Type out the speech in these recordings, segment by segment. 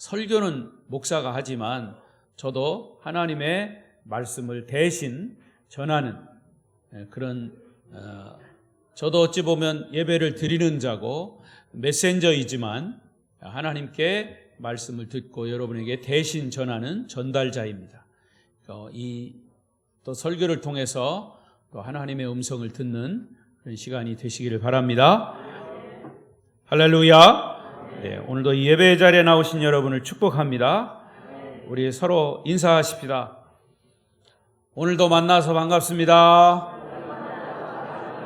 설교는 목사가 하지만 저도 하나님의 말씀을 대신 전하는 그런 저도 어찌 보면 예배를 드리는 자고 메신저이지만 하나님께 말씀을 듣고 여러분에게 대신 전하는 전달자입니다. 또 설교를 통해서 또 하나님의 음성을 듣는 그런 시간이 되시기를 바랍니다. 할렐루야. 네, 오늘도 이 예배 자리에 나오신 여러분을 축복합니다. 우리 서로 인사하십시다. 오늘도 만나서 반갑습니다.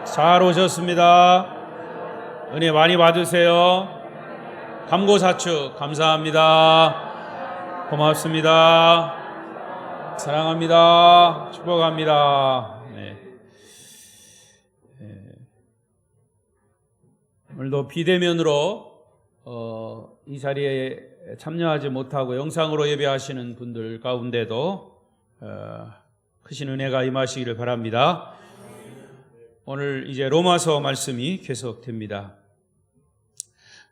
잘 오셨습니다. 은혜 많이 받으세요. 감고사축 감사합니다. 고맙습니다. 사랑합니다. 축복합니다. 네. 오늘도 비대면으로 이 자리에 참여하지 못하고 영상으로 예배하시는 분들 가운데도 크신 은혜가 임하시기를 바랍니다. 오늘 이제 로마서 말씀이 계속됩니다.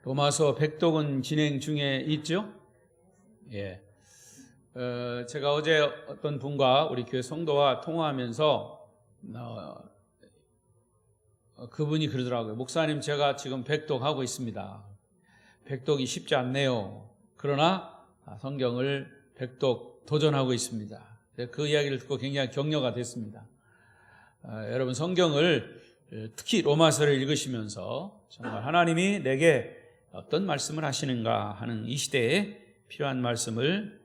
로마서 백독은 진행 중에 있죠? 예. 제가 어제 어떤 분과 우리 교회 성도와 통화하면서 그분이 그러더라고요. 목사님, 제가 지금 백독하고 있습니다. 백독이 쉽지 않네요. 그러나 성경을 백독 도전하고 있습니다. 그 이야기를 듣고 굉장히 격려가 됐습니다. 여러분, 성경을 특히 로마서를 읽으시면서 정말 하나님이 내게 어떤 말씀을 하시는가 하는 이 시대에 필요한 말씀을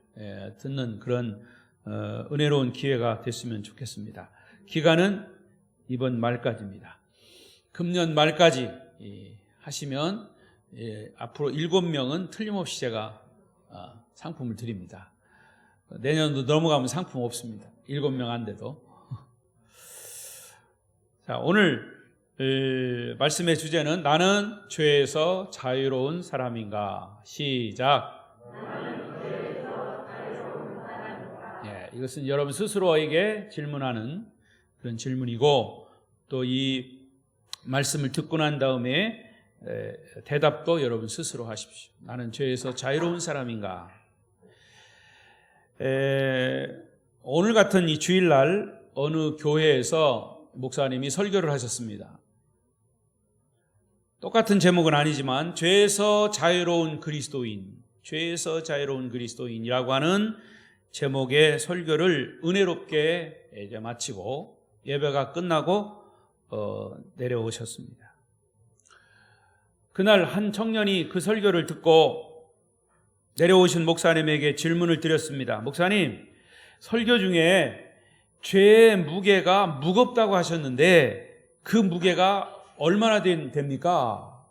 듣는 그런 은혜로운 기회가 됐으면 좋겠습니다. 기간은 이번 말까지입니다. 금년 말까지 하시면 앞으로 7명은 틀림없이 제가 상품을 드립니다. 내년도 넘어가면 상품 없습니다. 7명 안 돼도. 자, 오늘 말씀의 주제는 나는 죄에서 자유로운 사람인가? 시작. 예, 이것은 여러분 스스로에게 질문하는 그런 질문이고, 또 이 말씀을 듣고 난 다음에 대답도 여러분 스스로 하십시오. 나는 죄에서 자유로운 사람인가? 오늘 같은 이 주일날 어느 교회에서 목사님이 설교를 하셨습니다. 똑같은 제목은 아니지만 죄에서 자유로운 그리스도인, 죄에서 자유로운 그리스도인이라고 하는 제목의 설교를 은혜롭게 이제 마치고 예배가 끝나고 내려오셨습니다. 그날 한 청년이 그 설교를 듣고 내려오신 목사님에게 질문을 드렸습니다. 목사님, 설교 중에 죄의 무게가 무겁다고 하셨는데 그 무게가 얼마나 됩니까?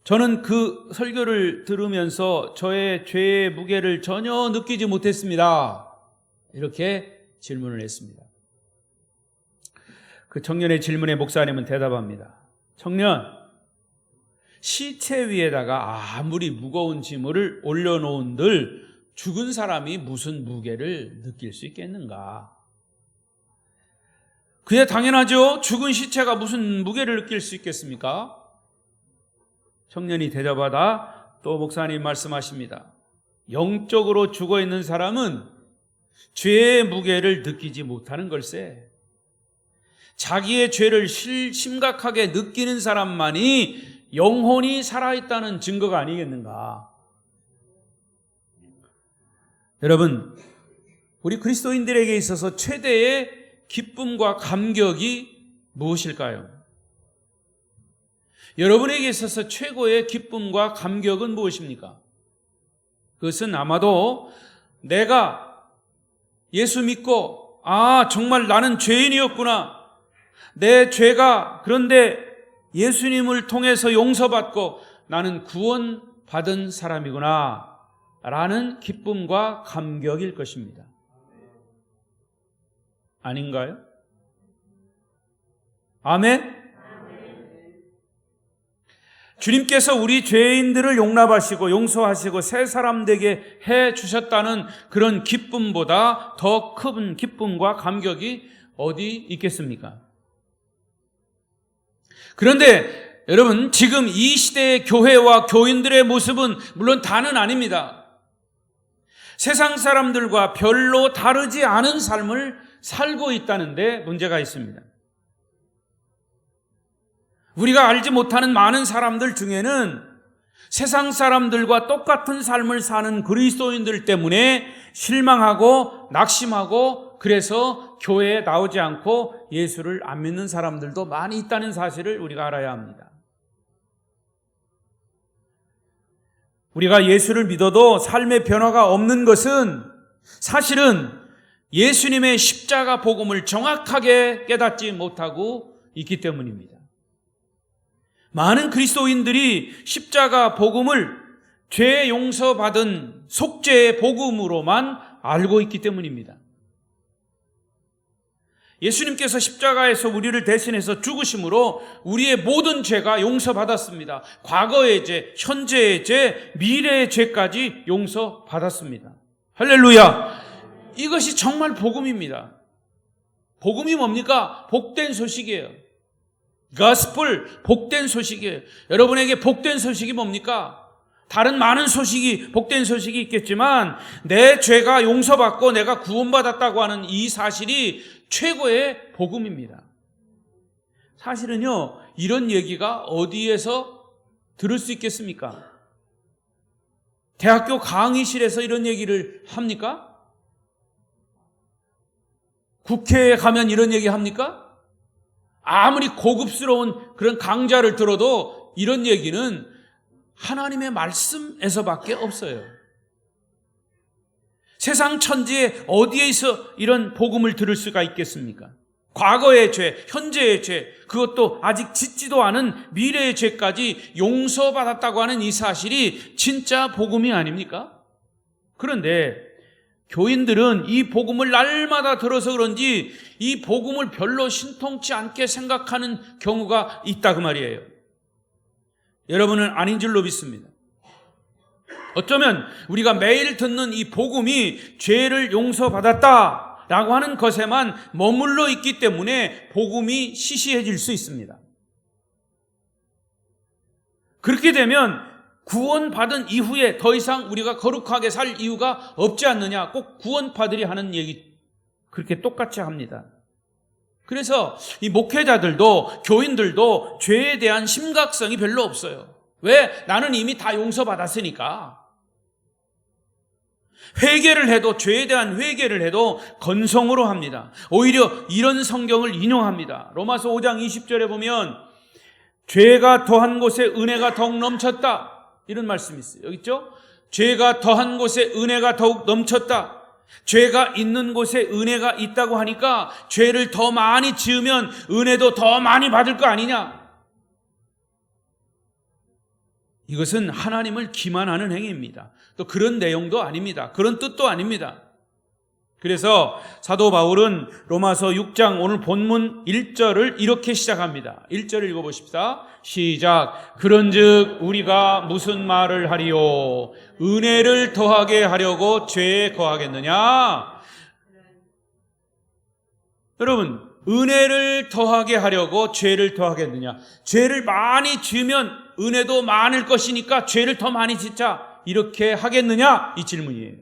저는 그 설교를 들으면서 저의 죄의 무게를 전혀 느끼지 못했습니다. 이렇게 질문을 했습니다. 그 청년의 질문에 목사님은 대답합니다. 청년, 시체 위에다가 아무리 무거운 짐을 올려놓은들 죽은 사람이 무슨 무게를 느낄 수 있겠는가? 그게 당연하죠. 죽은 시체가 무슨 무게를 느낄 수 있겠습니까? 청년이 대답하다 또 목사님 말씀하십니다. 영적으로 죽어있는 사람은 죄의 무게를 느끼지 못하는 걸세. 자기의 죄를 심각하게 느끼는 사람만이 영혼이 살아있다는 증거가 아니겠는가? 여러분, 우리 그리스도인들에게 있어서 최대의 기쁨과 감격이 무엇일까요? 여러분에게 있어서 최고의 기쁨과 감격은 무엇입니까? 그것은 아마도 내가 예수 믿고 정말 나는 죄인이었구나. 내 죄가 그런데 예수님을 통해서 용서받고 나는 구원받은 사람이구나 라는 기쁨과 감격일 것입니다. 아닌가요? 아멘? 주님께서 우리 죄인들을 용납하시고 용서하시고 새 사람 되게 해 주셨다는 그런 기쁨보다 더 큰 기쁨과 감격이 어디 있겠습니까? 그런데 여러분, 지금 이 시대의 교회와 교인들의 모습은 물론 다는 아닙니다. 세상 사람들과 별로 다르지 않은 삶을 살고 있다는데 문제가 있습니다. 우리가 알지 못하는 많은 사람들 중에는 세상 사람들과 똑같은 삶을 사는 그리스도인들 때문에 실망하고 낙심하고 그래서 교회에 나오지 않고 예수를 안 믿는 사람들도 많이 있다는 사실을 우리가 알아야 합니다. 우리가 예수를 믿어도 삶의 변화가 없는 것은 사실은 예수님의 십자가 복음을 정확하게 깨닫지 못하고 있기 때문입니다. 많은 그리스도인들이 십자가 복음을 죄 용서받은 속죄의 복음으로만 알고 있기 때문입니다. 예수님께서 십자가에서 우리를 대신해서 죽으심으로 우리의 모든 죄가 용서받았습니다. 과거의 죄, 현재의 죄, 미래의 죄까지 용서받았습니다. 할렐루야! 이것이 정말 복음입니다. 복음이 뭡니까? 복된 소식이에요. 가스펠, 복된 소식이에요. 여러분에게 복된 소식이 뭡니까? 다른 많은 소식이, 복된 소식이 있겠지만 내 죄가 용서받고 내가 구원받았다고 하는 이 사실이 최고의 복음입니다. 사실은요, 이런 얘기가 어디에서 들을 수 있겠습니까? 대학교 강의실에서 이런 얘기를 합니까? 국회에 가면 이런 얘기 합니까? 아무리 고급스러운 그런 강좌를 들어도 이런 얘기는 하나님의 말씀에서밖에 없어요. 세상 천지에 어디에서 이런 복음을 들을 수가 있겠습니까? 과거의 죄, 현재의 죄, 그것도 아직 짓지도 않은 미래의 죄까지 용서받았다고 하는 이 사실이 진짜 복음이 아닙니까? 그런데 교인들은 이 복음을 날마다 들어서 그런지 이 복음을 별로 신통치 않게 생각하는 경우가 있다 그 말이에요. 여러분은 아닌 줄로 믿습니다. 어쩌면 우리가 매일 듣는 이 복음이 죄를 용서받았다라고 하는 것에만 머물러 있기 때문에 복음이 시시해질 수 있습니다. 그렇게 되면 구원받은 이후에 더 이상 우리가 거룩하게 살 이유가 없지 않느냐, 꼭 구원파들이 하는 얘기 그렇게 똑같이 합니다. 그래서 이 목회자들도 교인들도 죄에 대한 심각성이 별로 없어요. 왜? 나는 이미 다 용서받았으니까. 회개를 해도, 죄에 대한 회개를 해도 건성으로 합니다. 오히려 이런 성경을 인용합니다. 로마서 5장 20절에 보면 죄가 더한 곳에 은혜가 더욱 넘쳤다, 이런 말씀이 있어요. 여기 있죠? 죄가 더한 곳에 은혜가 더욱 넘쳤다. 죄가 있는 곳에 은혜가 있다고 하니까 죄를 더 많이 지으면 은혜도 더 많이 받을 거 아니냐? 이것은 하나님을 기만하는 행위입니다. 또 그런 내용도 아닙니다. 그런 뜻도 아닙니다. 그래서 사도 바울은 로마서 6장 오늘 본문 1절을 이렇게 시작합니다. 1절을 읽어보십시다. 시작. 그런즉 우리가 무슨 말을 하리요? 은혜를 더하게 하려고 죄에 거하겠느냐? 여러분, 은혜를 더하게 하려고 죄를 더하겠느냐? 죄를 많이 지으면 은혜도 많을 것이니까 죄를 더 많이 짓자, 이렇게 하겠느냐? 이 질문이에요.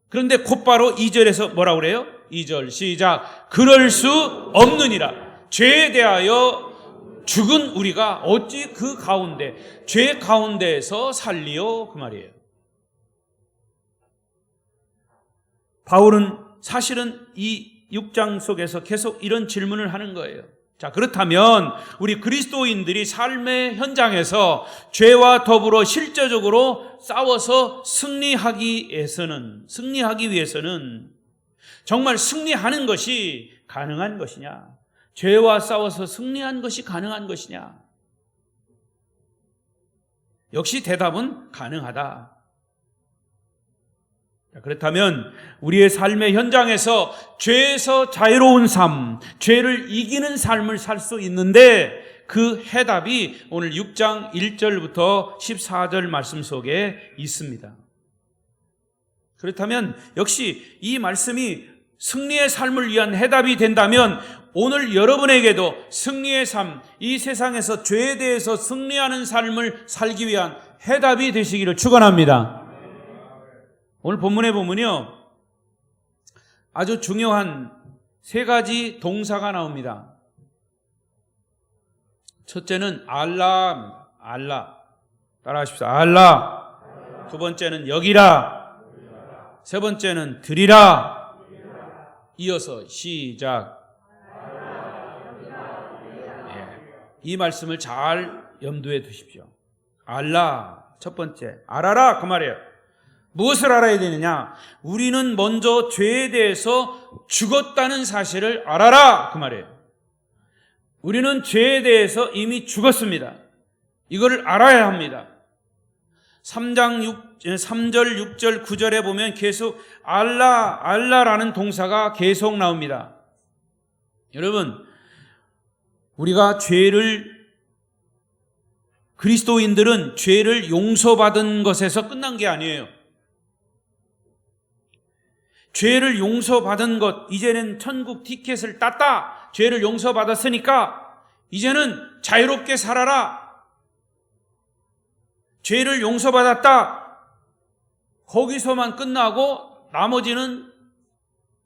그런데 곧바로 2절에서 뭐라고 그래요? 2절 시작. 그럴 수 없느니라. 죄에 대하여 죽은 우리가 어찌 그 가운데, 죄 가운데에서 살리요? 그 말이에요. 바울은 사실은 이 6장 속에서 계속 이런 질문을 하는 거예요. 자, 그렇다면 우리 그리스도인들이 삶의 현장에서 죄와 더불어 실제적으로 싸워서 승리하기 위해서는 정말 승리하는 것이 가능한 것이냐? 죄와 싸워서 승리한 것이 가능한 것이냐? 역시 대답은 가능하다. 그렇다면 우리의 삶의 현장에서 죄에서 자유로운 삶, 죄를 이기는 삶을 살 수 있는데 그 해답이 오늘 6장 1절부터 14절 말씀 속에 있습니다. 그렇다면 역시 이 말씀이 승리의 삶을 위한 해답이 된다면 오늘 여러분에게도 승리의 삶, 이 세상에서 죄에 대해서 승리하는 삶을 살기 위한 해답이 되시기를 축원합니다. 오늘 본문에 보면요, 아주 중요한 세 가지 동사가 나옵니다. 첫째는 알라, 알라. 따라하십시오. 알라. 두 번째는 여기라. 세 번째는 드리라. 이어서 시작. 이 말씀을 잘 염두에 두십시오. 알라, 첫 번째. 알아라, 그 말이에요. 무엇을 알아야 되느냐? 우리는 먼저 죄에 대해서 죽었다는 사실을 알아라, 그 말이에요. 우리는 죄에 대해서 이미 죽었습니다. 이거를 알아야 합니다. 3절, 6절, 9절에 보면 계속 알라, 알라라는 동사가 계속 나옵니다. 여러분, 우리가 그리스도인들은 죄를 용서받은 것에서 끝난 게 아니에요. 죄를 용서받은 것, 이제는 천국 티켓을 땄다. 죄를 용서받았으니까 이제는 자유롭게 살아라. 죄를 용서받았다. 거기서만 끝나고 나머지는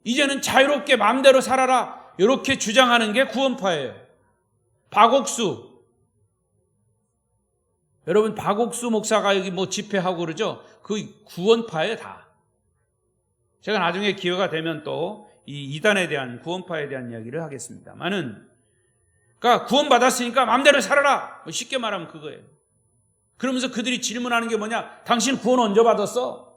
이제는 자유롭게 마음대로 살아라. 이렇게 주장하는 게 구원파예요. 박옥수. 여러분, 박옥수 목사가 여기 집회하고 그러죠? 그 구원파예요, 다. 제가 나중에 기회가 되면 또 이 이단에 대한, 구원파에 대한 이야기를 하겠습니다만은, 그러니까 구원받았으니까 마음대로 살아라. 쉽게 말하면 그거예요. 그러면서 그들이 질문하는 게 뭐냐? 당신 구원 언제 받았어?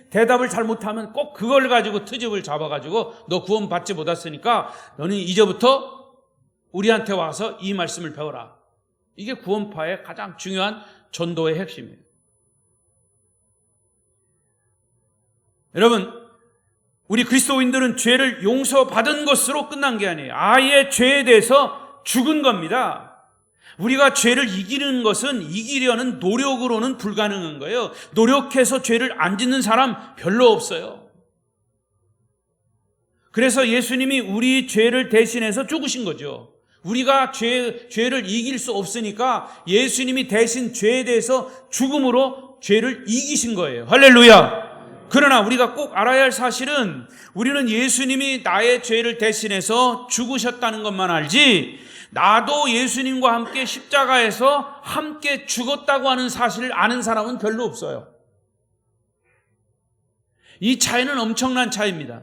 대답을 잘못하면 꼭 그걸 가지고 트집을 잡아가지고 너 구원 받지 못했으니까 너는 이제부터 우리한테 와서 이 말씀을 배워라. 이게 구원파의 가장 중요한 전도의 핵심이에요. 여러분, 우리 그리스도인들은 죄를 용서받은 것으로 끝난 게 아니에요. 아예 죄에 대해서 죽은 겁니다. 우리가 죄를 이기는 것은 이기려는 노력으로는 불가능한 거예요. 노력해서 죄를 안 짓는 사람 별로 없어요. 그래서 예수님이 우리 죄를 대신해서 죽으신 거죠. 우리가 죄를 이길 수 없으니까 예수님이 대신 죄에 대해서 죽음으로 죄를 이기신 거예요. 할렐루야. 그러나 우리가 꼭 알아야 할 사실은 우리는 예수님이 나의 죄를 대신해서 죽으셨다는 것만 알지, 나도 예수님과 함께 십자가에서 함께 죽었다고 하는 사실을 아는 사람은 별로 없어요. 이 차이는 엄청난 차이입니다.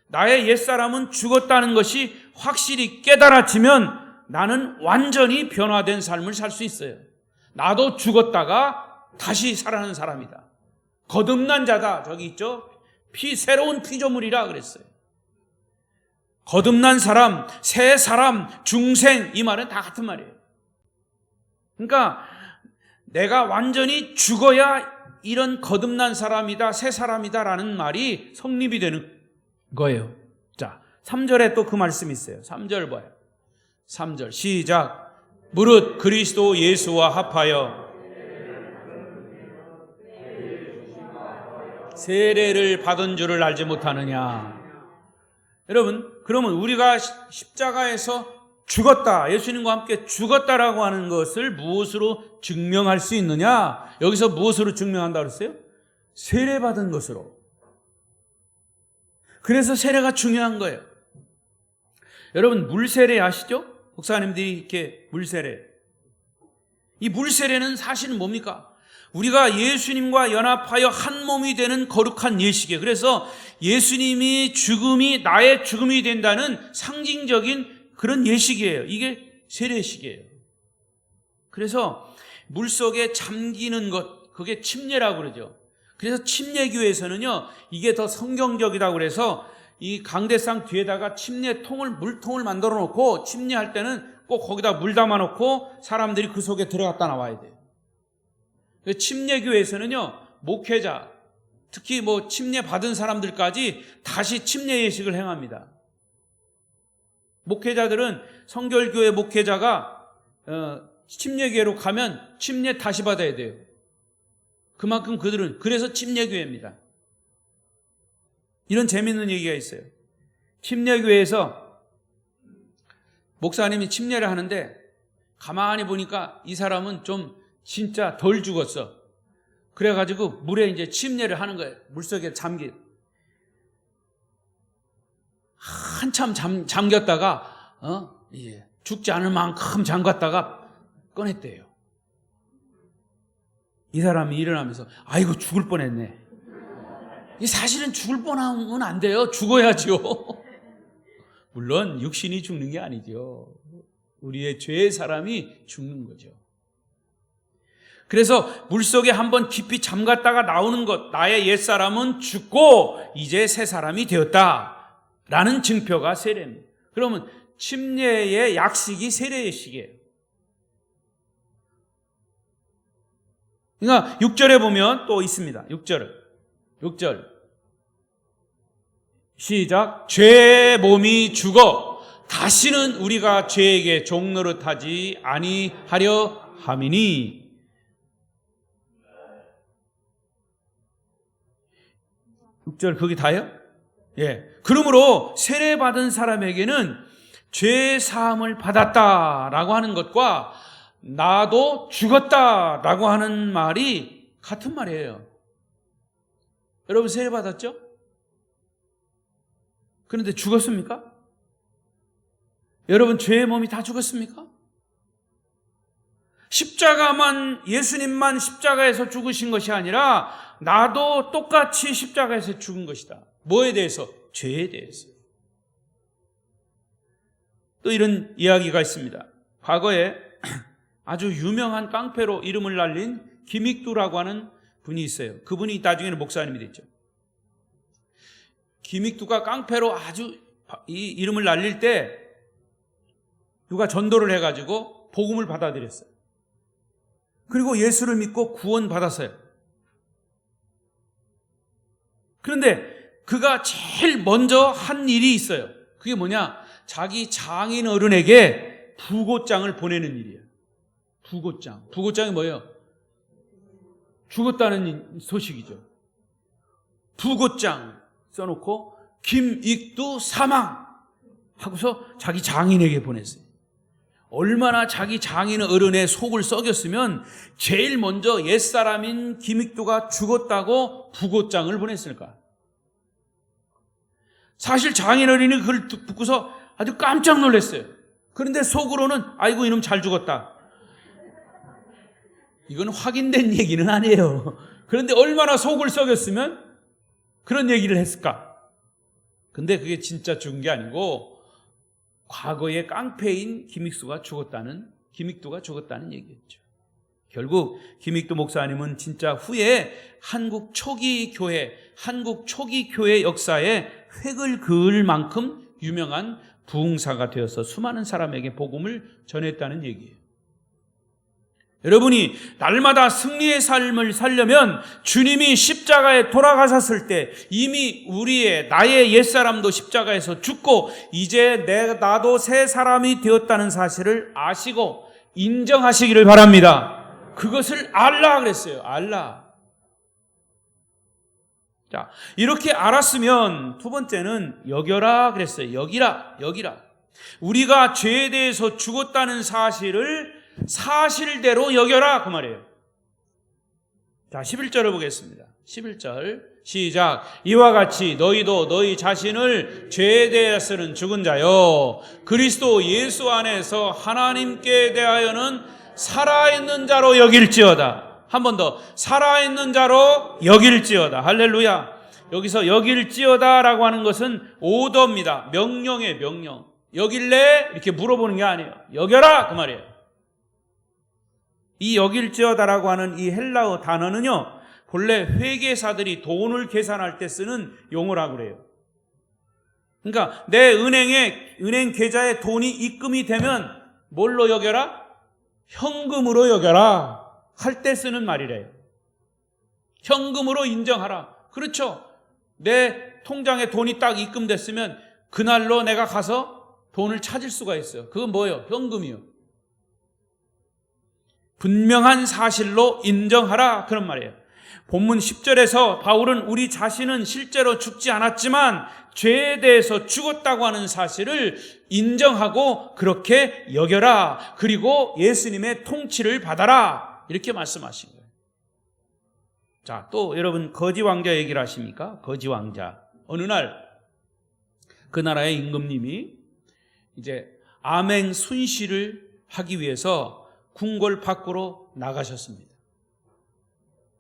나의 옛사람은 죽었다는 것이 확실히 깨달아지면 나는 완전히 변화된 삶을 살 수 있어요. 나도 죽었다가 다시 살아난 사람이다. 거듭난 자다. 저기 있죠? 새로운 피조물이라 그랬어요. 거듭난 사람, 새 사람, 중생, 이 말은 다 같은 말이에요. 그러니까 내가 완전히 죽어야 이런 거듭난 사람이다, 새 사람이다라는 말이 성립이 되는 거예요. 자, 3절에 또 그 말씀이 있어요. 3절 봐요. 3절 시작. 무릇 그리스도 예수와 합하여 세례를 받은 줄을 알지 못하느냐. 여러분, 그러면 우리가 십자가에서 죽었다, 예수님과 함께 죽었다라고 하는 것을 무엇으로 증명할 수 있느냐? 여기서 무엇으로 증명한다고 그랬어요? 세례 받은 것으로. 그래서 세례가 중요한 거예요. 여러분, 물세례 아시죠? 목사님들이 이렇게 물세례. 이 물세례는 사실은 뭡니까? 우리가 예수님과 연합하여 한 몸이 되는 거룩한 예식이에요. 그래서 예수님이 죽음이 나의 죽음이 된다는 상징적인 그런 예식이에요. 이게 세례식이에요. 그래서 물속에 잠기는 것, 그게 침례라고 그러죠. 그래서 침례교회에서는요, 이게 더 성경적이라고 그래서 이 강대상 뒤에다가 물통을 만들어 놓고 침례할 때는 꼭 거기다 물 담아 놓고 사람들이 그 속에 들어갔다 나와야 돼요. 침례교회에서는요, 목회자, 특히 침례 받은 사람들까지 다시 침례 예식을 행합니다. 목회자들은 성결교회 목회자가 침례교회로 가면 침례 다시 받아야 돼요. 그만큼 그들은 그래서 침례교회입니다. 이런 재밌는 얘기가 있어요. 침례교회에서 목사님이 침례를 하는데 가만히 보니까 이 사람은 좀 진짜 덜 죽었어. 그래가지고 물에 이제 침례를 하는 거예요. 물속에 잠긴. 한참 잠겼다가 죽지 않을 만큼 잠갔다가 꺼냈대요. 이 사람이 일어나면서 아이고 죽을 뻔했네. 사실은 죽을 뻔하면 안 돼요. 죽어야죠. 물론 육신이 죽는 게 아니죠. 우리의 죄의 사람이 죽는 거죠. 그래서 물속에 한번 깊이 잠갔다가 나오는 것, 나의 옛사람은 죽고 이제 새 사람이 되었다라는 증표가 세례입니다. 그러면 침례의 약식이 세례의 식이에요. 그러니까 6절에 보면 또 있습니다. 6절 시작. 죄의 몸이 죽어 다시는 우리가 죄에게 종노릇하지 아니하려 함이니. 거기 다요? 예. 그러므로 세례받은 사람에게는 죄 사함을 받았다라고 하는 것과 나도 죽었다라고 하는 말이 같은 말이에요. 여러분 세례받았죠? 그런데 죽었습니까? 여러분 죄의 몸이 다 죽었습니까? 예수님만 십자가에서 죽으신 것이 아니라 나도 똑같이 십자가에서 죽은 것이다. 뭐에 대해서? 죄에 대해서. 또 이런 이야기가 있습니다. 과거에 아주 유명한 깡패로 이름을 날린 김익두라고 하는 분이 있어요. 그분이 나중에는 목사님이 됐죠. 김익두가 깡패로 아주 이 이름을 날릴 때 누가 전도를 해가지고 복음을 받아들였어요. 그리고 예수를 믿고 구원 받았어요. 그런데 그가 제일 먼저 한 일이 있어요. 그게 뭐냐? 자기 장인 어른에게 부고장을 보내는 일이에요. 부고장. 부고장이 뭐예요? 죽었다는 소식이죠. 부고장 써놓고 김익두 사망 하고서 자기 장인에게 보냈어요. 얼마나 자기 장인 어른의 속을 썩였으면 제일 먼저 옛사람인 김익두가 죽었다고 부고장을 보냈을까? 사실 장인 어른이 그걸 듣고서 아주 깜짝 놀랐어요. 그런데 속으로는 아이고 이놈 잘 죽었다. 이건 확인된 얘기는 아니에요. 그런데 얼마나 속을 썩였으면 그런 얘기를 했을까? 근데 그게 진짜 죽은 게 아니고 과거의 깡패인 김익두가 죽었다는 얘기였죠. 결국 김익두 목사님은 진짜 후에 한국 초기 교회 역사에 획을 그을 만큼 유명한 부흥사가 되어서 수많은 사람에게 복음을 전했다는 얘기예요. 여러분이 날마다 승리의 삶을 살려면 주님이 십자가에 돌아가셨을 때 이미 나의 옛사람도 십자가에서 죽고 이제 나도 새 사람이 되었다는 사실을 아시고 인정하시기를 바랍니다. 그것을 알라 그랬어요. 알라. 자, 이렇게 알았으면 두 번째는 여겨라 그랬어요. 여기라. 우리가 죄에 대해서 죽었다는 사실을 사실대로 여겨라 그 말이에요. 자, 11절을 보겠습니다. 11절 시작. 이와 같이 너희도 너희 자신을 죄에 대해서는 죽은 자요 그리스도 예수 안에서 하나님께 대하여는 살아있는 자로 여길지어다. 한 번 더 살아있는 자로 여길지어다. 할렐루야. 여기서 여길지어다라고 하는 것은 오더입니다. 명령의 명령. 여길래 이렇게 물어보는 게 아니에요. 여겨라 그 말이에요. 이 여길지어다라고 하는 이 헬라어 단어는요, 본래 회계사들이 돈을 계산할 때 쓰는 용어라고 그래요. 그러니까 내 은행 계좌에 돈이 입금이 되면 뭘로 여겨라? 현금으로 여겨라 할 때 쓰는 말이래요. 현금으로 인정하라. 그렇죠. 내 통장에 돈이 딱 입금됐으면 그날로 내가 가서 돈을 찾을 수가 있어요. 그건 뭐예요? 현금이요. 분명한 사실로 인정하라 그런 말이에요. 본문 10절에서 바울은 우리 자신은 실제로 죽지 않았지만 죄에 대해서 죽었다고 하는 사실을 인정하고 그렇게 여겨라. 그리고 예수님의 통치를 받아라. 이렇게 말씀하신 거예요. 자, 또 여러분 거지 왕자 얘기를 하십니까? 거지 왕자. 어느 날 그 나라의 임금님이 이제 암행 순시를 하기 위해서 궁궐 밖으로 나가셨습니다.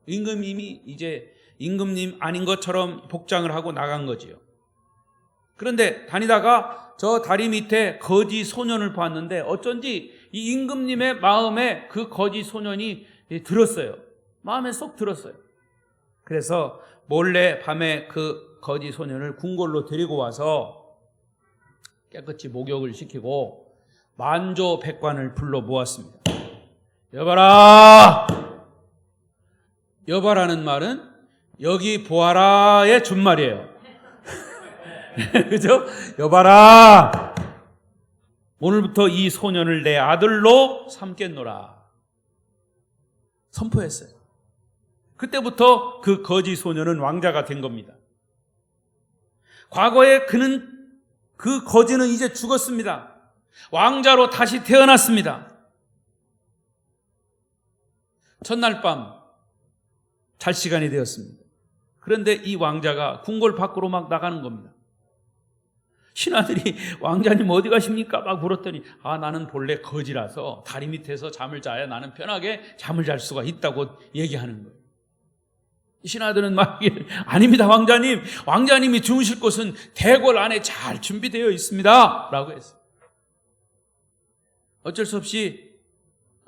임금님이 이제 임금님 아닌 것처럼 복장을 하고 나간 거지요. 그런데 다니다가 저 다리 밑에 거지 소년을 봤는데 어쩐지 이 임금님의 마음에 그 거지 소년이 들었어요. 마음에 쏙 들었어요. 그래서 몰래 밤에 그 거지 소년을 궁궐로 데리고 와서 깨끗이 목욕을 시키고 만조 백관을 불러 모았습니다. 여봐라! 여봐라는 말은 여기 보아라의 준말이에요. 그죠? 여봐라! 오늘부터 이 소년을 내 아들로 삼겠노라. 선포했어요. 그때부터 그 거지 소년은 왕자가 된 겁니다. 과거에 그 거지는 이제 죽었습니다. 왕자로 다시 태어났습니다. 첫날 밤 잘 시간이 되었습니다. 그런데 이 왕자가 궁궐 밖으로 막 나가는 겁니다. 신하들이 왕자님 어디 가십니까? 막 물었더니 나는 본래 거지라서 다리 밑에서 잠을 자야 나는 편하게 잠을 잘 수가 있다고 얘기하는 거예요. 신하들은 막 아닙니다 왕자님. 왕자님이 주무실 곳은 대궐 안에 잘 준비되어 있습니다 라고 했어요. 어쩔 수 없이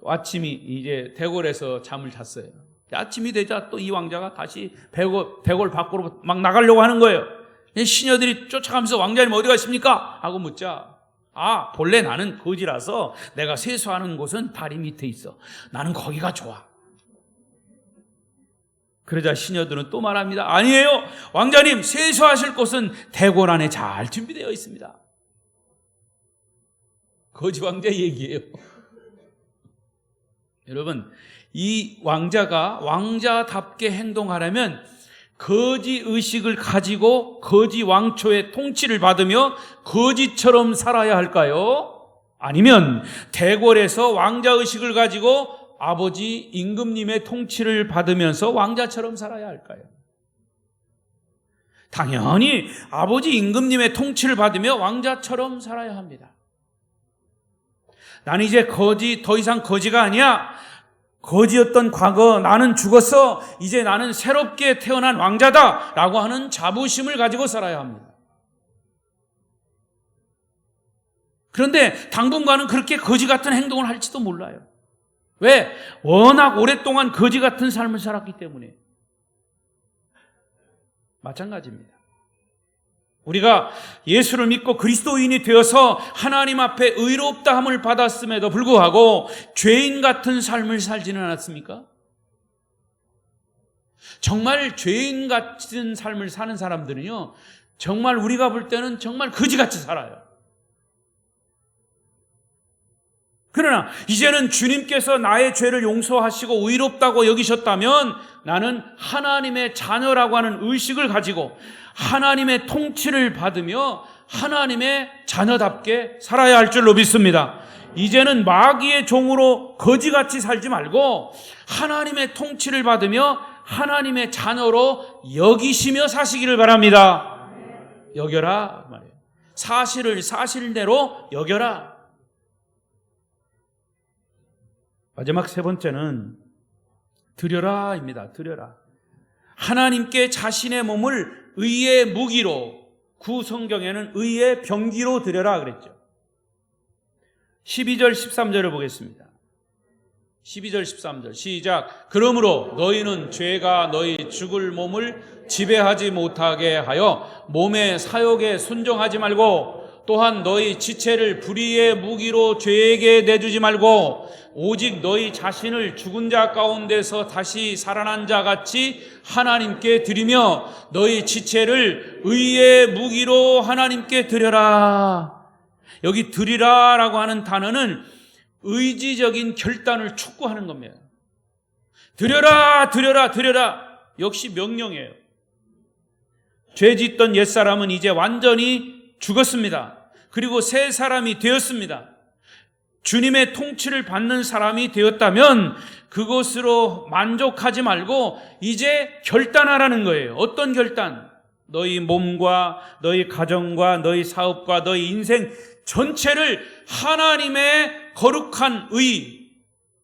아침이 이제 대궐에서 잠을 잤어요. 아침이 되자 또 이 왕자가 다시 대궐 밖으로 막 나가려고 하는 거예요. 시녀들이 쫓아가면서 왕자님 어디 가십니까? 하고 묻자. 본래 나는 거지라서 내가 세수하는 곳은 다리 밑에 있어. 나는 거기가 좋아. 그러자 시녀들은 또 말합니다. 아니에요. 왕자님 세수하실 곳은 대궐 안에 잘 준비되어 있습니다. 거지 왕자 얘기예요. 여러분, 이 왕자가 왕자답게 행동하려면 거지 의식을 가지고 거지 왕초의 통치를 받으며 거지처럼 살아야 할까요? 아니면 대궐에서 왕자 의식을 가지고 아버지 임금님의 통치를 받으면서 왕자처럼 살아야 할까요? 당연히 아버지 임금님의 통치를 받으며 왕자처럼 살아야 합니다. 나는 이제 더 이상 거지가 아니야. 거지였던 과거 나는 죽었어. 이제 나는 새롭게 태어난 왕자다 라고 하는 자부심을 가지고 살아야 합니다. 그런데 당분간은 그렇게 거지 같은 행동을 할지도 몰라요. 왜? 워낙 오랫동안 거지 같은 삶을 살았기 때문에. 마찬가지입니다. 우리가 예수를 믿고 그리스도인이 되어서 하나님 앞에 의롭다함을 받았음에도 불구하고 죄인 같은 삶을 살지는 않았습니까? 정말 죄인 같은 삶을 사는 사람들은요, 정말 우리가 볼 때는 정말 거지같이 살아요. 그러나 이제는 주님께서 나의 죄를 용서하시고 의롭다고 여기셨다면 나는 하나님의 자녀라고 하는 의식을 가지고 하나님의 통치를 받으며 하나님의 자녀답게 살아야 할 줄로 믿습니다. 이제는 마귀의 종으로 거지같이 살지 말고 하나님의 통치를 받으며 하나님의 자녀로 여기시며 사시기를 바랍니다. 여겨라 말이에요. 사실을 사실대로 여겨라. 마지막 세 번째는 드려라입니다. 드려라. 하나님께 자신의 몸을 의의 무기로, 구성경에는 의의 병기로 드려라 그랬죠. 12절 13절을 보겠습니다. 12절 13절 시작. 그러므로 너희는 죄가 너희 죽을 몸을 지배하지 못하게 하여 몸의 사욕에 순종하지 말고 또한 너희 지체를 불의의 무기로 죄에게 내주지 말고 오직 너희 자신을 죽은 자 가운데서 다시 살아난 자 같이 하나님께 드리며 너희 지체를 의의 무기로 하나님께 드려라. 여기 드리라라고 하는 단어는 의지적인 결단을 촉구하는 겁니다. 드려라, 드려라, 드려라. 역시 명령이에요. 죄 짓던 옛사람은 이제 완전히 죽었습니다. 그리고 새 사람이 되었습니다. 주님의 통치를 받는 사람이 되었다면 그것으로 만족하지 말고 이제 결단하라는 거예요. 어떤 결단? 너희 몸과 너희 가정과 너희 사업과 너희 인생 전체를 하나님의 거룩한 의,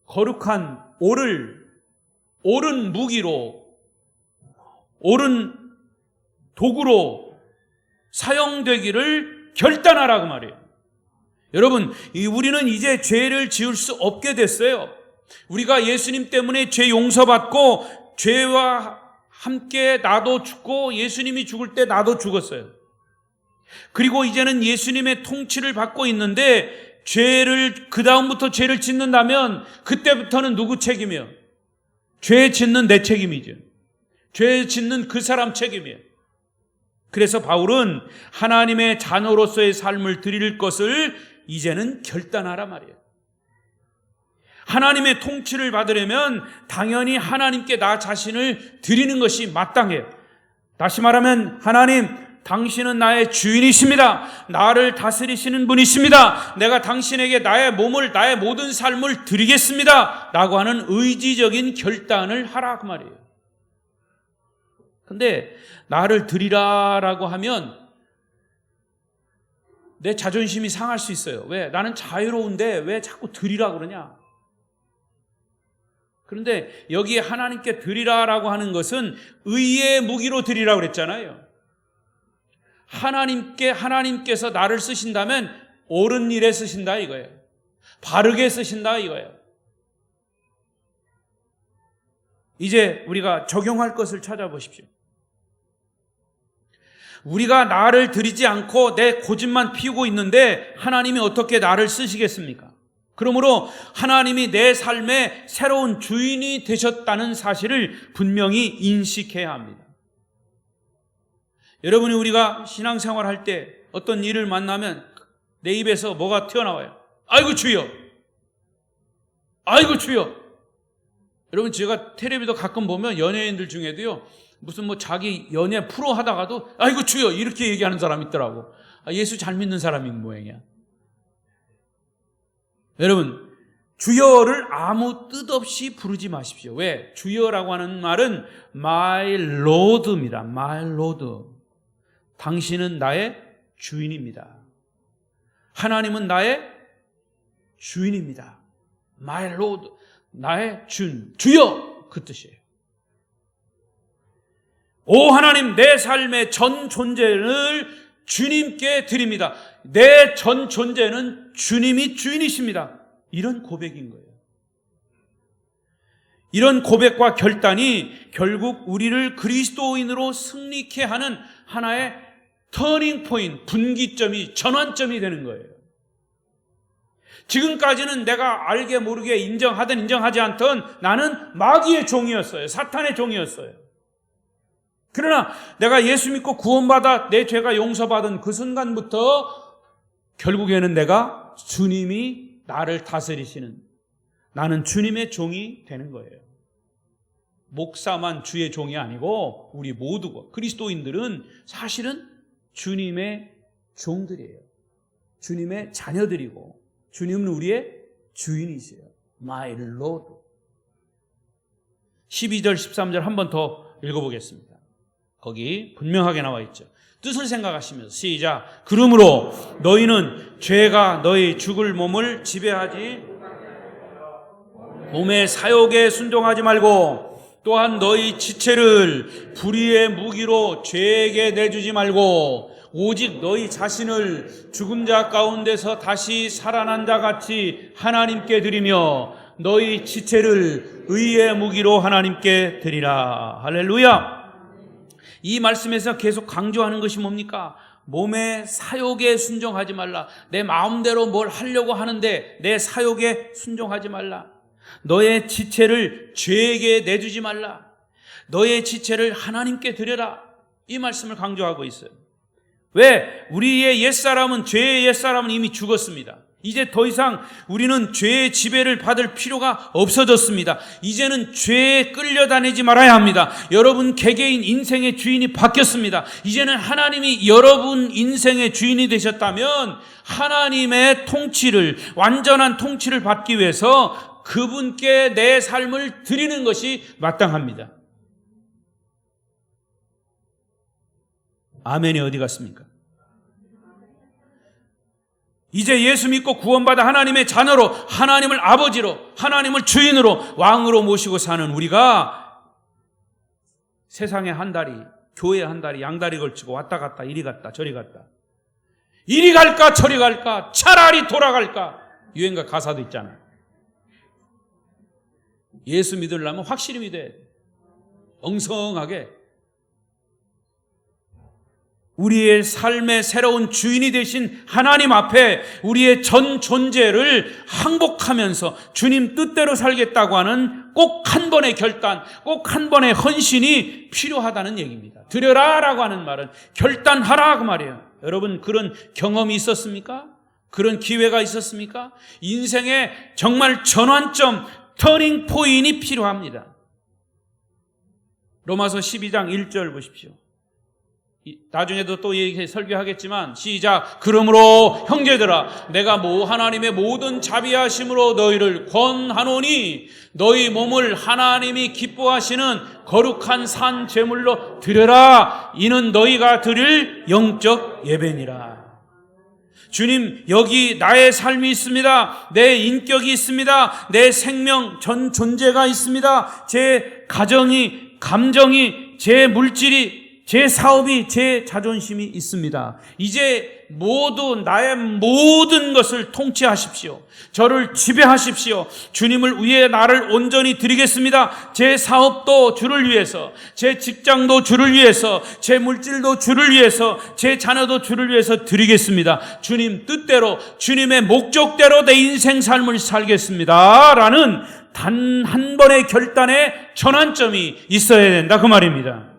거룩한 옳은 무기로, 옳은 도구로 사용되기를 결단하라고 말이에요. 여러분, 우리는 이제 죄를 지을 수 없게 됐어요. 우리가 예수님 때문에 죄 용서받고 죄와 함께 나도 죽고 예수님이 죽을 때 나도 죽었어요. 그리고 이제는 예수님의 통치를 받고 있는데 그 다음부터 죄를 짓는다면 그때부터는 누구 책임이에요? 죄 짓는 내 책임이죠. 죄 짓는 그 사람 책임이에요. 그래서 바울은 하나님의 자녀로서의 삶을 드릴 것을 이제는 결단하라 말이에요. 하나님의 통치를 받으려면 당연히 하나님께 나 자신을 드리는 것이 마땅해요. 다시 말하면 하나님, 당신은 나의 주인이십니다. 나를 다스리시는 분이십니다. 내가 당신에게 나의 몸을, 나의 모든 삶을 드리겠습니다 라고 하는 의지적인 결단을 하라 그 말이에요. 근데 나를 드리라라고 하면 내 자존심이 상할 수 있어요. 왜? 나는 자유로운데 왜 자꾸 드리라 그러냐? 그런데 여기에 하나님께 드리라라고 하는 것은 의의 무기로 드리라고 그랬잖아요. 하나님께서 나를 쓰신다면 옳은 일에 쓰신다 이거예요. 바르게 쓰신다 이거예요. 이제 우리가 적용할 것을 찾아보십시오. 우리가 나를 드리지 않고 내 고집만 피우고 있는데 하나님이 어떻게 나를 쓰시겠습니까? 그러므로 하나님이 내 삶의 새로운 주인이 되셨다는 사실을 분명히 인식해야 합니다. 여러분이 우리가 신앙생활 할 때 어떤 일을 만나면 내 입에서 뭐가 튀어나와요? 아이고 주여! 아이고 주여! 여러분, 제가 텔레비도 가끔 보면 연예인들 중에도요, 무슨 자기 연예 프로 하다가도 아이고 주여! 이렇게 얘기하는 사람 있더라고. 예수 잘 믿는 사람인 모양이야. 여러분, 주여를 아무 뜻 없이 부르지 마십시오. 왜? 주여라고 하는 말은 My Lord입니다. My Lord. 당신은 나의 주인입니다. 하나님은 나의 주인입니다. My Lord. 나의 주여! 그 뜻이에요. 오 하나님, 내 삶의 전 존재를 주님께 드립니다. 내 전 존재는 주님이 주인이십니다. 이런 고백인 거예요. 이런 고백과 결단이 결국 우리를 그리스도인으로 승리케 하는 하나의 터닝 포인트, 분기점이, 전환점이 되는 거예요. 지금까지는 내가 알게 모르게 인정하든 인정하지 않든 나는 마귀의 종이었어요. 사탄의 종이었어요. 그러나 내가 예수 믿고 구원받아 내 죄가 용서받은 그 순간부터 결국에는 내가 주님이 나를 다스리시는, 나는 주님의 종이 되는 거예요. 목사만 주의 종이 아니고 우리 모두가, 그리스도인들은 사실은 주님의 종들이에요. 주님의 자녀들이고 주님은 우리의 주인이세요. My Lord. 12절 13절 한 번 더 읽어보겠습니다. 거기 분명하게 나와 있죠. 뜻을 생각하시면서 시작. 그러므로 너희는 죄가 너희 죽을 몸을 지배하지, 몸의 사욕에 순종하지 말고, 또한 너희 지체를 불의의 무기로 죄에게 내주지 말고, 오직 너희 자신을 죽은 자 가운데서 다시 살아난 자 같이 하나님께 드리며 너희 지체를 의의 무기로 하나님께 드리라. 할렐루야. 이 말씀에서 계속 강조하는 것이 뭡니까? 몸의 사욕에 순종하지 말라. 내 마음대로 뭘 하려고 하는데 내 사욕에 순종하지 말라. 너의 지체를 죄에게 내주지 말라. 너의 지체를 하나님께 드려라. 이 말씀을 강조하고 있어요. 왜? 우리의 옛사람은, 죄의 옛사람은 이미 죽었습니다. 이제 더 이상 우리는 죄의 지배를 받을 필요가 없어졌습니다. 이제는 죄에 끌려다니지 말아야 합니다. 여러분 개개인 인생의 주인이 바뀌었습니다. 이제는 하나님이 여러분 인생의 주인이 되셨다면 하나님의 통치를, 완전한 통치를 받기 위해서 그분께 내 삶을 드리는 것이 마땅합니다. 아멘이 어디 갔습니까? 이제 예수 믿고 구원받아 하나님의 자녀로, 하나님을 아버지로, 하나님을 주인으로, 왕으로 모시고 사는 우리가 세상에 한 다리, 교회에 한 다리, 양다리 걸치고 왔다 갔다, 이리 갔다 저리 갔다, 이리 갈까 저리 갈까, 차라리 돌아갈까, 유행가 가사도 있잖아요. 예수 믿으려면 확실히 믿어야 돼. 엉성하게 우리의 삶의 새로운 주인이 되신 하나님 앞에 우리의 전 존재를 항복하면서 주님 뜻대로 살겠다고 하는 꼭 한 번의 결단, 꼭 한 번의 헌신이 필요하다는 얘기입니다. 드려라라고 하는 말은 결단하라 그 말이에요. 여러분 그런 경험이 있었습니까? 그런 기회가 있었습니까? 인생의 정말 전환점, 터닝 포인트이 필요합니다. 로마서 12장 1절 보십시오. 나중에도 또 설교하겠지만 시작. 그러므로 형제들아 내가 하나님의 모든 자비하심으로 너희를 권하노니 너희 몸을 하나님이 기뻐하시는 거룩한 산 제물로 드려라. 이는 너희가 드릴 영적 예배니라. 주님, 여기 나의 삶이 있습니다. 내 인격이 있습니다. 내 생명, 전 존재가 있습니다. 제 가정이, 감정이, 제 물질이, 제 사업이, 제 자존심이 있습니다. 이제 나의 모든 것을 통치하십시오. 저를 지배하십시오. 주님을 위해 나를 온전히 드리겠습니다. 제 사업도 주를 위해서, 제 직장도 주를 위해서, 제 물질도 주를 위해서, 제 자녀도 주를 위해서 드리겠습니다. 주님 뜻대로, 주님의 목적대로 내 인생 삶을 살겠습니다. 라는 단 한 번의 결단의 전환점이 있어야 된다 그 말입니다.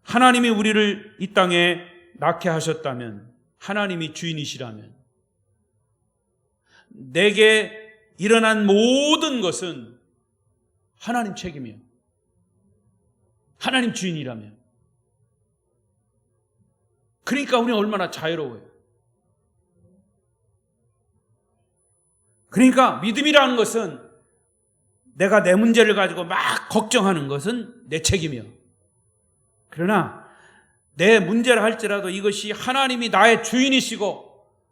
하나님이 우리를 이 땅에 낳게 하셨다면, 하나님이 주인이시라면 내게 일어난 모든 것은 하나님 책임이에요. 하나님 주인이라면. 그러니까 우리는 얼마나 자유로워요. 그러니까 믿음이라는 것은 내가 내 문제를 가지고 막 걱정하는 것은 내 책임이에요. 그러나 내 문제를 할지라도 이것이 하나님이 나의 주인이시고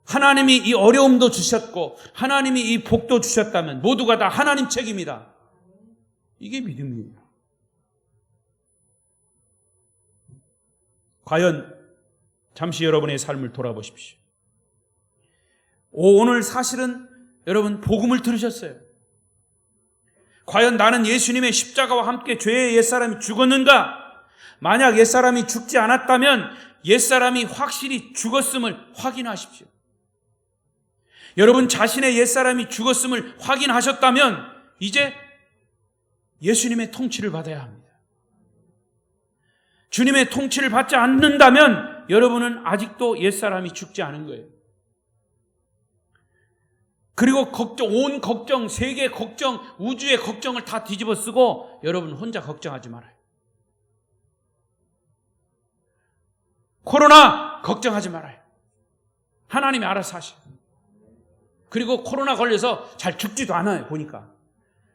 하나님이 이 어려움도 주셨고 하나님이 이 복도 주셨다면 모두가 다 하나님 책임이다. 이게 믿음이에요. 과연 잠시 여러분의 삶을 돌아보십시오. 오늘 사실은 여러분 복음을 들으셨어요. 과연 나는 예수님의 십자가와 함께 죄의 옛사람이 죽었는가? 만약 옛사람이 죽지 않았다면 옛사람이 확실히 죽었음을 확인하십시오. 여러분 자신의 옛사람이 죽었음을 확인하셨다면 이제 예수님의 통치를 받아야 합니다. 주님의 통치를 받지 않는다면 여러분은 아직도 옛사람이 죽지 않은 거예요. 그리고 온 걱정, 세계 걱정, 우주의 걱정을 다 뒤집어 쓰고 여러분 혼자 걱정하지 말아요. 코로나 걱정하지 말아요. 하나님이 알아서 하셔요. 그리고 코로나 걸려서 잘 죽지도 않아요. 보니까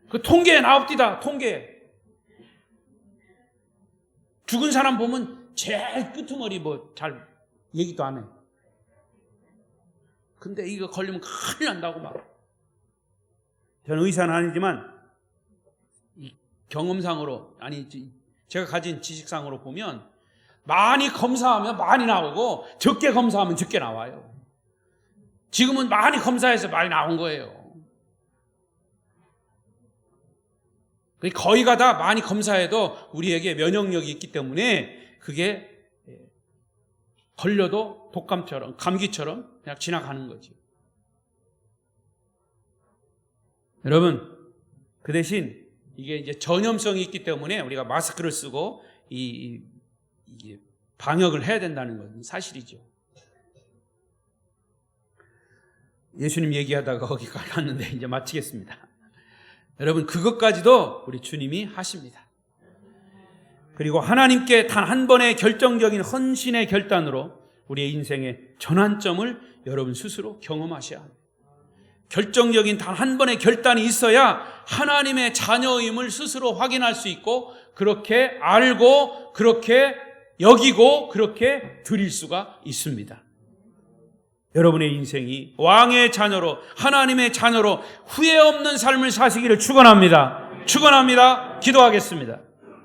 그 통계에 나옵니다. 통계에 죽은 사람 보면 제일 끄트머리 잘 얘기도 안 해요. 근데 이거 걸리면 큰일 난다고 막. 저는 의사는 아니지만 이 경험상으로, 아니 제가 가진 지식상으로 보면 많이 검사하면 많이 나오고 적게 검사하면 적게 나와요. 지금은 많이 검사해서 많이 나온 거예요. 거의가 다 많이 검사해도 우리에게 면역력이 있기 때문에 그게 걸려도 독감처럼, 감기처럼 그냥 지나가는 거지. 여러분, 그 대신 이게 이제 전염성이 있기 때문에 우리가 마스크를 쓰고 이게 방역을 해야 된다는 건 사실이죠. 예수님 얘기하다가 거기 갔는데 이제 마치겠습니다. 여러분, 그것까지도 우리 주님이 하십니다. 그리고 하나님께 단 한 번의 결정적인 헌신의 결단으로 우리의 인생의 전환점을 여러분 스스로 경험하셔야 합니다. 결정적인 단 한 번의 결단이 있어야 하나님의 자녀임을 스스로 확인할 수 있고, 그렇게 알고, 그렇게 여기고, 그렇게 드릴 수가 있습니다. 여러분의 인생이 왕의 자녀로, 하나님의 자녀로 후회 없는 삶을 사시기를 축원합니다. 축원합니다. 기도하겠습니다.